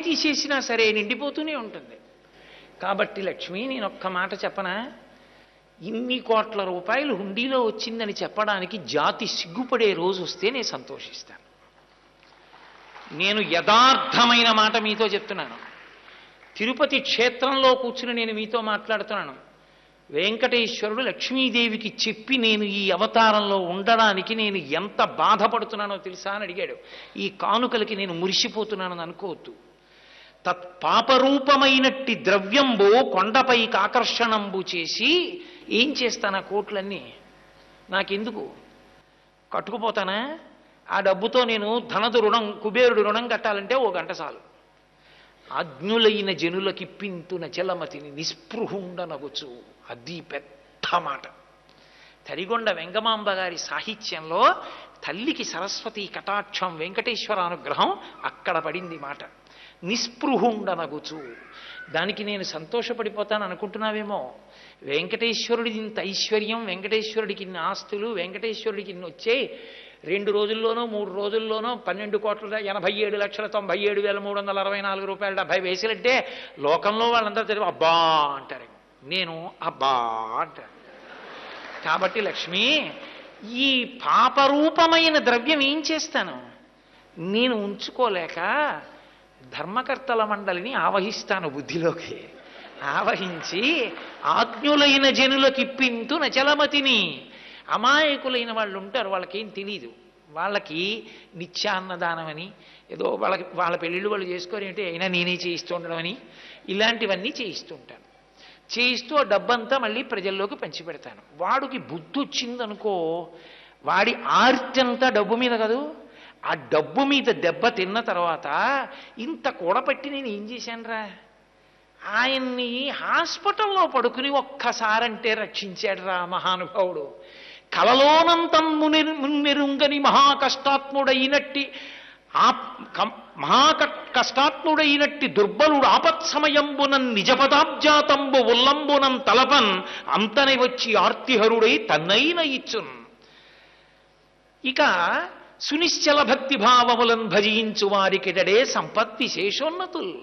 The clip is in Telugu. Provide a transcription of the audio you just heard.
తీసేసినా సరే నిండిపోతూనే ఉంటుంది. కాబట్టి లక్ష్మి, నేను ఒక్క మాట చెప్పనా, ఇన్ని కోట్ల రూపాయలు హుండీలో వచ్చిందని చెప్పడానికి జాతి సిగ్గుపడే రోజు వస్తే నేను సంతోషిస్తాను. నేను యథార్థమైన మాట మీతో చెప్తున్నాను. తిరుపతి క్షేత్రంలో కూర్చుని నేను మీతో మాట్లాడుతున్నాను. వెంకటేశ్వరుడు లక్ష్మీదేవికి చెప్పి నేను ఈ అవతారంలో ఉండడానికి నేను ఎంత బాధపడుతున్నానో తెలుసా అని అడిగాడు. ఈ కానుకలకి నేను మురిసిపోతున్నానని అనుకోవద్దు. తత్పాపరూపమైనట్టి ద్రవ్యంబు కొండపైకి ఆకర్షణంబు చేసి ఏం చేస్తాను ఆ కోట్లన్నీ? నాకెందుకు? కట్టుకుపోతానా? ఆ డబ్బుతో నేను ధనదు రుణం, కుబేరుడు రుణం కట్టాలంటే ఓ గంట చాలు. అజ్ఞులైన జనులకిప్పింతున చలమతిని నిస్పృహుండనగుచు, అది పెద్ద మాట. తరిగొండ వెంగమాంబ గారి సాహిత్యంలో తల్లికి సరస్వతి కటాక్షం, వెంకటేశ్వర అనుగ్రహం అక్కడ పడింది మాట. నిస్పృహుండనగుచు. దానికి నేను సంతోషపడిపోతాను అనుకుంటున్నావేమో. వెంకటేశ్వరుడికి ఇంత ఐశ్వర్యం, వెంకటేశ్వరుడికి ఇన్ని ఆస్తులు, వెంకటేశ్వరుడికి ఇన్ని వచ్చే 2 రోజుల్లోనో 3 రోజుల్లోనో 12,87,97,364 రూపాయలు 70 వేసినట్టే లోకంలో వాళ్ళందరూ తెలివి అబ్బా అంటారు. నేను అబ్బా అంటాను. కాబట్టి లక్ష్మి, ఈ పాపరూపమైన ద్రవ్యం ఏం చేస్తాను? నేను ఉంచుకోలేక ధర్మకర్తల మండలిని ఆవహిస్తాను బుద్ధిలోకి. ఆవహించి ఆజ్ఞులైన జనులకిప్పింతు నచలమతిని. అమాయకులైన వాళ్ళు ఉంటారు, వాళ్ళకేం తెలీదు. వాళ్ళకి నిత్యాన్నదానం అని ఏదో వాళ్ళ పెళ్ళిళ్ళు వాళ్ళు చేసుకొని అంటే అయినా నేనే చేయిస్తూ ఉండడం అని ఇలాంటివన్నీ చేయిస్తుంటాను. చేయిస్తూ ఆ డబ్బంతా మళ్ళీ ప్రజల్లోకి పంచిపెడతాను. వాడికి బుద్ధి వచ్చిందనుకో, వాడి ఆర్తంతా డబ్బు మీద కాదు, ఆ డబ్బు మీద దెబ్బ తిన్న తర్వాత ఇంత కూడబట్టి నేను ఏం చేశానురా, ఆయన్ని హాస్పిటల్లో పడుకుని ఒక్కసారంటే రక్షించాడు రా మహానుభావుడు. కలలోనంతం మున్నెరుంగని మహాకష్టాత్ముడైనట్టి కష్టాత్ముడైనట్టి దుర్బలుడు ఆపత్సమయంబునన్ నిజపదాబ్జాతంబు ఉల్లంబునం తలపన్ అంతనే వచ్చి ఆర్తిహరుడై తన్నైన ఇచ్చున్. ఇక సునిశ్చల భక్తి భావములను భజించు వారికిటడే సంపత్తి శేషోన్నతుల్.